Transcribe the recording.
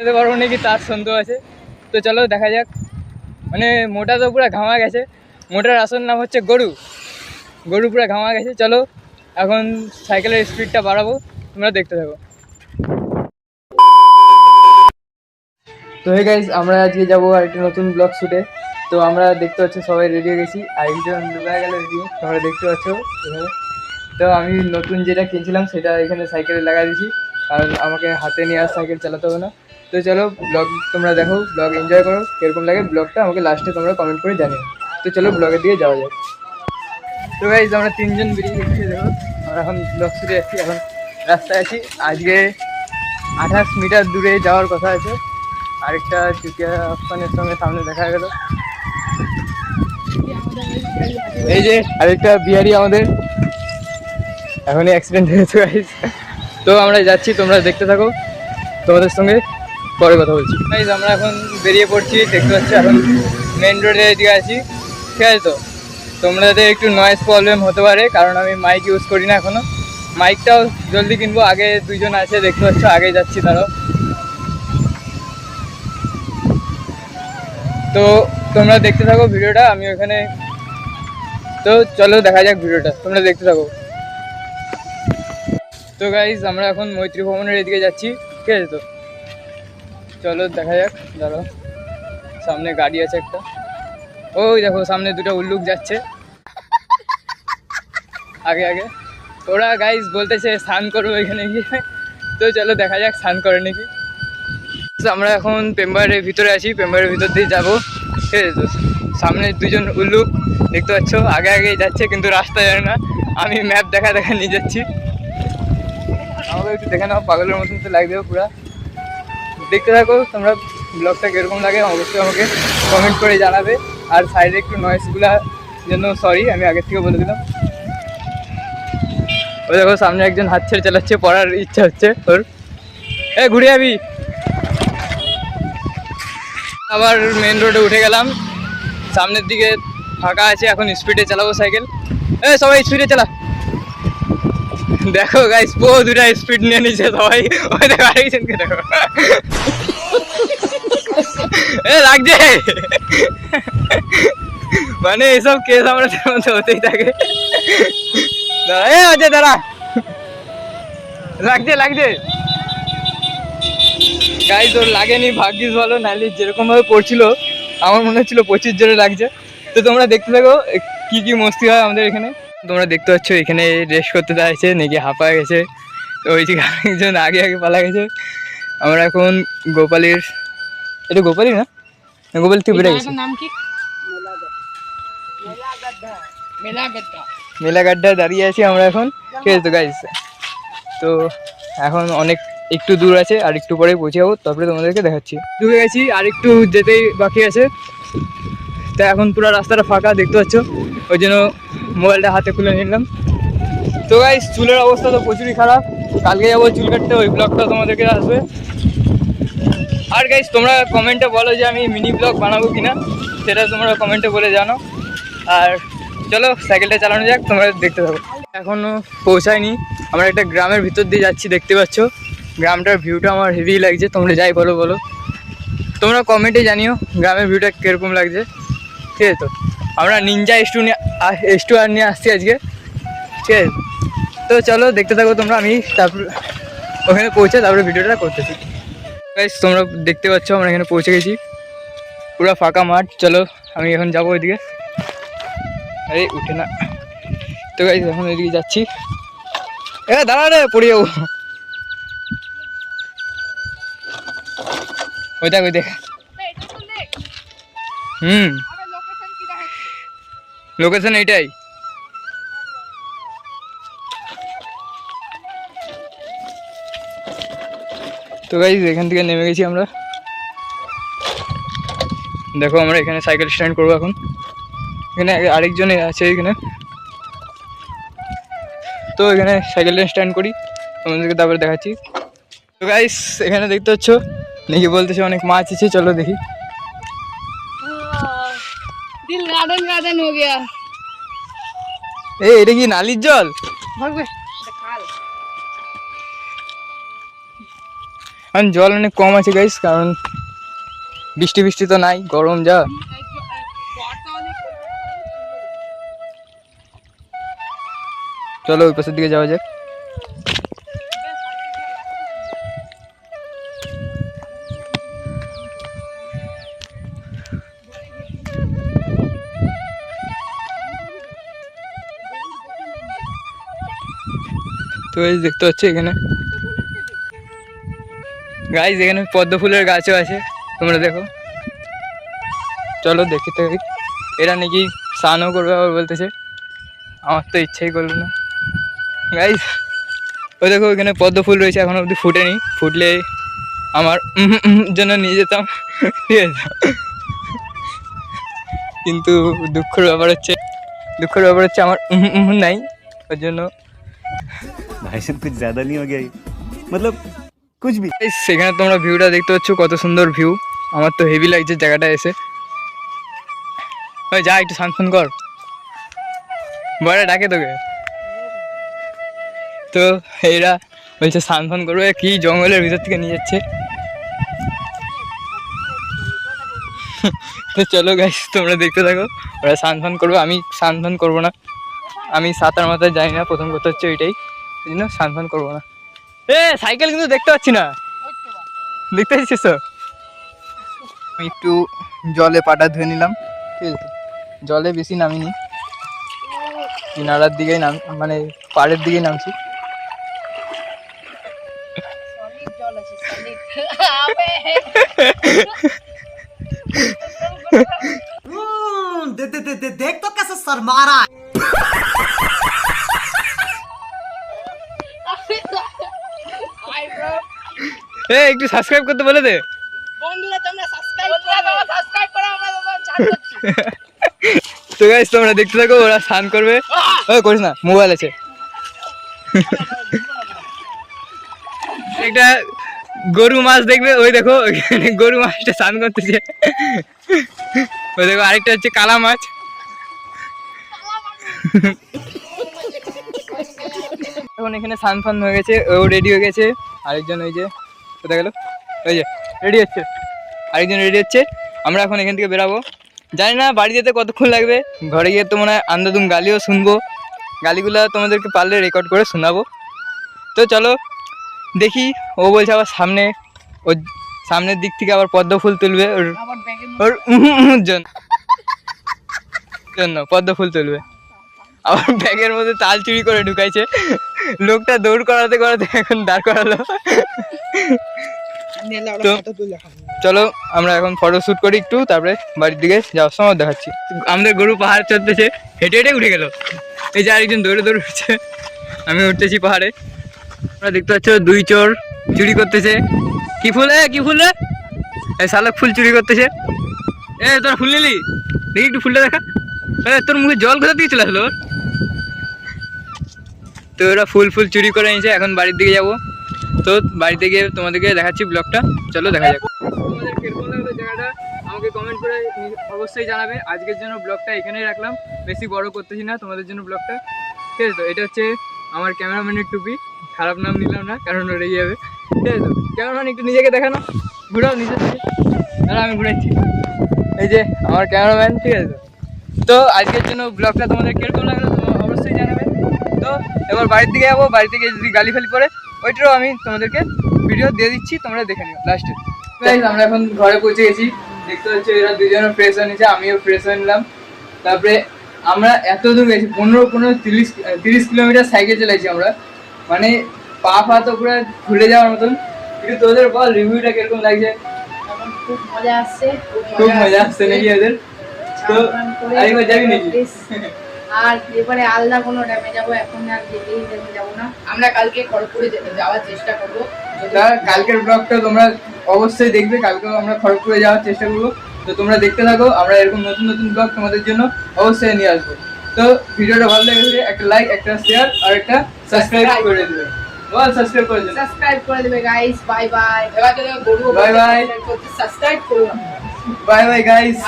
যেতে পারবো নাকি তার সন্দেহ আছে। তো চলো দেখা যাক। মানে মোটা তো পুরো ঘামা গেছে, মোটার আসল নাম হচ্ছে গরু। গরু পুরো ঘামা গেছে। চলো এখন সাইকেলের স্পিডটা বাড়াবো, তোমরা দেখতে থাকো। তো হে গাইস, আমরা আজকে যাবো আর একটা নতুন ব্লগ শুটে। তো আমরা দেখতে পাচ্ছ সবাই রেডি হয়ে গেছি, আর একজন লুকায় গেল রেডি, তোমরা দেখতে পাচ্ছ এখানে। তো আমি নতুন যেটা কিনছিলাম সেটা এখানে সাইকেলে লাগাই দিয়েছি, কারণ আমাকে হাতে নিয়ে আর সাইকেল চালাতে হবে না। তো চলো ব্লগ তোমরা দেখো, ব্লগ এনজয় করো, কীরকম লাগে ব্লগটা আমাকে লাস্টে তোমরা কমেন্ট করে জানিও। তো চলো ব্লগের দিকে যাওয়া যাক। তো গাইজ আমরা তিনজন বেরিয়ে গেছি, দেখো আমরা এখন ব্লগ শুটে যাচ্ছি, এখন রাস্তায় আছি। আজকে 28 মিটার দূরে যাওয়ার কথা আছে, আরেকটা চুটিয়া আফসানের সঙ্গে সামনে দেখা গেল। এই যে আরেকটা বিহারি আমাদের, এখনই অ্যাক্সিডেন্ট হয়েছে গাইজ। তো আমরা যাচ্ছি, তোমরা দেখতে থাকো, তোমাদের সঙ্গে পরে কথা বলছি। গাইজ আমরা এখন বেরিয়ে পড়ছি, দেখতে পাচ্ছি এখন মেন রোডের এদিকে আছি, ঠিক আছে। তো তোমাদের একটু নয়েজ প্রবলেম হতে পারে, কারণ আমি মাইক ইউজ করি না এখনও। মাইকটাও জলদি কিনবো, আগে দুইজন আছে দেখতে পাচ্ছ, আগে যাচ্ছি তারাও। তো তোমরা দেখতে থাকো ভিডিওটা, আমি ওখানে। তো চলো দেখা যাক ভিডিওটা, তোমরা দেখতে থাকো। তো গাইজ আমরা এখন মৈত্রী ভবনের এদিকে যাচ্ছি, ঠিক আছে। তো চলো দেখা যাক। দাঁড়াও, সামনে গাড়ি আছে একটা, ওই দেখো সামনে দুটো উল্লুক যাচ্ছে আগে আগে। ওরা গাইজ বলতেছে স্নান করবো এখানে গিয়ে। তো চলো দেখা যাক স্নান করে নাকি। আমরা এখন পেম্বারের ভিতরে আছি, পেম্বারের ভিতর দিয়ে যাবো, ঠিক আছে। তো সামনে দুজন উল্লুক দেখতে পাচ্ছ, আগে আগেই যাচ্ছে, কিন্তু রাস্তা জানে না। আমি ম্যাপ দেখা দেখা নিয়ে যাচ্ছি। আমাকে একটু দেখে নাও, পাগলের মতন তো লাগবে পুরা। দেখতে থাকো তোমরা, ব্লগটা কীরকম লাগে অবশ্যই আমাকে কমেন্ট করে জানাবে। আর সাইডে একটু নয়েজগুলা জন্য সরি, আমি আগের থেকে বলে দিলাম। ওই দেখো সামনে একজন হাত ছেড়ে চালাচ্ছে, পড়ার ইচ্ছা হচ্ছে ওর। ঘুরে যাবি। আবার মেন রোডে উঠে গেলাম, সামনের দিকে ফাঁকা আছে, এখন স্পিডে চালাবো সাইকেল। সবাই স্পিডে চালা। দেখো গাইস, দুটা স্পিড নিয়ে নিচ্ছে সবাই। ওই দেখো আরেকজনকে দেখো, লাগছে। মানে এসব কেস আমাদের মধ্যে হতেই থাকে। দাঁড়া, লাগছে লাগছে গাইস, ওর লাগেনি, ভাগ্যিস ভালো, নাহলে যেরকম ভাবে পড়ছিল আমার মনে হচ্ছিল 25 জোরে লাগছে। তো তোমরা দেখতে থাকো কি কি মস্তি হয় আমাদের এখানে। তোমরা দেখতে পাচ্ছ এখানে রেস করতে চাইছে নাকি, হাঁপায় গেছে। তো ওই যে আরেকজন আগে আগে পালা গেছে। আমরা এখন গোপালীর, এটা গোপালী না, গোপালী থেকে বেড়ে গেছে, নাম কি, মেলাগাড্ডা দাঁড়িয়ে আছি আমরা এখন, ঠিক আছে। তো গাইস, তো এখন অনেক একটু দূর আছে, আর একটু পরে পৌঁছে যাবো, তারপরে তোমাদেরকে দেখাচ্ছি। দূরে গেছি, আর একটু যেতেই বাকি আছে। তা এখন পুরো রাস্তাটা ফাঁকা দেখতে পাচ্ছ, ওই জন্য মোবাইলটা হাতে খুলে নিলাম। তো গাইস, চুলের অবস্থা তো প্রচুরই খারাপ, কালকে যাবো চুল কাটতে, ওই ব্লগটা তোমাদেরকে আসবে। আর গাইস তোমরা কমেন্টে বলো যে আমি মিনি ব্লগ বানাবো কিনা, সেটা তোমরা কমেন্টে বলে জানো। আর চলো সাইকেলটা চালানো যাক, তোমরা দেখতে থাকো। এখনও পৌঁছায়নি, আমরা একটা গ্রামের ভিতর দিয়ে যাচ্ছি, দেখতে পাচ্ছ। গ্রামটার ভিউটা আমার হেভি লাগছে, তোমরা যাই বলো বলো, তোমরা কমেন্টে জানিও গ্রামের ভিউটা কীরকম লাগছে, ঠিক আছে। তো আমরা নিনজা S2R নিয়ে আসছি আজকে, ঠিক আছে। তো চলো দেখতে থাকো তোমরা, আমি তারপর ওখানে পৌঁছে তারপরে ভিডিওটা করতেছি। গাইস তোমরা দেখতে পাচ্ছ আমরা এখানে পৌঁছে গেছি, পুরো ফাঁকা মাঠ। চলো আমি এখন যাবো ওইদিকে, আরে উঠে না। তো গাইস এখন ওইদিকে যাচ্ছি, দাঁড়া রে, পড়ে যাবো। ওই দেখ ওই দেখ, লোকেশন এইটাই। তো গাইস এখান থেকে নেমে গেছি আমরা, দেখো আমরা এখানে সাইকেল স্ট্যান্ড করবো এখন। এখানে আরেকজন আছে এখানে, তো এখানে সাইকেলটা স্ট্যান্ড করি, তোমাদেরকে তারপরে দেখাচ্ছি। তো গাইস এখানে দেখতে পাচ্ছ নাকি বলতেছে অনেক মাছ আছে, চলো দেখি। দিল গার্ডেন গার্ডেন হয়ে গিয়া। এটা কি নালির জল? কারণ জল অনেক কম আছে গাইস, কারণ বৃষ্টি তো নাই, গরম যা। চলো ওই পাশের দিকে যাওয়া যাক। তো এই দেখতে পাচ্ছি এখানে গাইস, এখানে পদ্ম ফুলের গাছও আছে, তোমরা দেখো। চলো দেখতে থাকি। এরা নাকি স্নানও করবে আবার বলতেছে, আমার তো ইচ্ছাই করলো না গাইস। ওই দেখো এখানে পদ্ম ফুল রয়েছে, এখনো অবধি ফুটেনি, ফুটলে আমার জন্য নিয়ে যেতাম, ঠিক আছে। কিন্তু দুঃখের ব্যাপার হচ্ছে আমার নাই, ওর জন্য। भाई साहब कुछ ज्यादा नहीं हो गया ये? मतलब कुछ भी। সেখানে তোমরা ভিউটা দেখতে পাচ্ছ, কত সুন্দর ভিউ। আমার তো হেভি লাগছে জায়গাটা এসে। ওই যা একটু সানফান কর, বড় ডাকে তোকে। তো এরা বলছে সানফান করবে, কি জঙ্গলের ভিতর থেকে নিয়ে যাচ্ছে। তো চলো গাইস, তোমরা দেখতে থাকো, ওরা সানফান করবে, আমি সানফান করবো না। আমি সাঁতার মাথায় যাই না, প্রথম কথা হচ্ছে ওইটাই, এই জন্য সানফান করবো না। সাইকেল কিন্তু দেখতে পাচ্ছি না, দেখতে পাচ্ছিস তো? আমি একটু জলে পাটা ধুয়ে নিলাম, ঠিক আছে। জলে বেশি নামিনি, কিনারার দিকেই মানে পাড়ের দিকেই নামছি। देख तो कैसे सर मारा। একটু সাবস্ক্রাইব করতে বলে দে বন্ধুরা, তোমরা সাবস্ক্রাইব করো, আমরা চান করছি। তো গাইস তোমরা দেখতে থাকো, ওরা স্নান করবে। করিস না, মোবাইল আছে। একটা গরু মাছ দেখবে, ওই দেখো গরু মাছটা স্নান করতেছে। ওই দেখো আরেকটা হচ্ছে কালা মাছ। এখন এখানে স্নান ফান হয়ে গেছে, ও রেডি হয়ে গেছে। আরেকজন ওই যে কোথায় গেল, ওই যে রেডি হচ্ছে, আরেকজন রেডি হচ্ছে। আমরা এখন এখান থেকে বেরাবো, জানি না বাড়ি যেতে কতক্ষণ লাগবে। ঘরে গিয়ে তো মনে হয় আন্দাদুম গালিও শুনবো, গালিগুলো তোমাদেরকে পারলে রেকর্ড করে শোনাবো। তো চলো দেখি। ও বলছে আবার ওর সামনের দিক থেকে আবার পদ্ম ফুল তুলবে, ওর জন্য পদ্ম ফুল তুলবে। আবার ব্যাগের মধ্যে তাল চুরি করে ঢুকাইছে, লোকটা দৌড় করাতে করাতে এখন দাঁড় করালো। তো চলো আমরা এখন ফটো শুট করি একটু, তারপরে বাড়ির দিকে যাওয়ার সময় দেখাচ্ছি। আমাদের গরু পাহাড় চড়তেছে, হেঁটে হেঁটে উঠে গেল। এই যে আরেকজন দৌড়ে দৌড়ে উঠছে, আমি উঠতেছি পাহাড়ে। তোমরা দেখতে পাচ্ছ দুই চোর চুরি করতেছে। কি ফুল রে, এই শালাক ফুল চুরি করতেছে। তোরা ফুল নিলি, দেখি একটু ফুলটা দেখা। তোর মুখে জল কোথা দিয়ে চলে আসলো? তো ওরা ফুল চুরি করে নিয়েছে, এখন বাড়ির দিকে যাবো। তো বাড়িতে গিয়ে তোমাদেরকে দেখাচ্ছি ব্লগটা, চলো দেখা যাক। তোমাদের কিরকম লাগলো জায়গাটা আমাকে কমেন্ট করে অবশ্যই জানাবে। আজকের জন্য ব্লগটা এখানেই রাখলাম, বেশি বড় করতেছি না তোমাদের জন্য ব্লগটা, ঠিক আছে। তো এটা হচ্ছে আমার ক্যামেরাম্যানের টুপি, খারাপ নাম নিলাম না কারণ ও রেগে যাবে, ঠিক আছে। তো ক্যামেরাম্যান একটু নিজেকে দেখানো, ঘুরাও নিজের থেকে, দাঁড়া আমি ঘুরাচ্ছি। এই যে আমার ক্যামেরাম্যান, ঠিক আছে। তো আজকের জন্য ব্লগটা তোমাদের কিরকম লাগলো অবশ্যই জানাবে। তো এবার বাড়ির দিকে যাবো, বাড়ি থেকে যদি গালি ফালি পড়ে ওইটাও আমি তোমাদেরকে ভিডিও দিয়ে দিচ্ছি, তোমরা দেখে নিও লাস্টে। আমরা এখন ঘরে পৌঁছে গেছি, দেখতে হচ্ছে এরা দুজনে ফ্রেশ হয়ে নিয়েছে, আমিও ফ্রেশ হয়ে নিলাম। তারপরে আমরা এত দূর গেছি, 15-30 কিলোমিটার সাইকেল চালাইছি আমরা, মানে পা তো পুরো ঘুরে যাওয়ার মতন। কিন্তু তোদের বল রিভিউটা কিরকম লাগছে? খুব মজা আসছে, নাকি ওদের? তো আরেকবার যাবি নাকি? আর এবারে আলাদা কোনো ড্যামে যাবো, এখন আর এই ড্যামে যাবো না। আমরা কালকে খড়গপুরে যাওয়ার চেষ্টা করবো। কালকের ব্লগটা তোমরা অবশ্যই দেখবে, কালকেও আমরা খড়গপুরে যাওয়ার চেষ্টা করবো। তো তোমরা দেখতে থাকো, আমরা এরকম নতুন ব্লগ তোমাদের জন্য অবশ্যই নিয়ে আসবো। তো ভিডিওটা ভালো লেগেছে একটা লাইক, একটা শেয়ার আর একটা সাবস্ক্রাইব করে দেবে। সাবস্ক্রাইব করে দেবে গাইস। Bye bye. এবার গরু বাই বাই, সাবস্ক্রাইব করুন। Bye bye guys.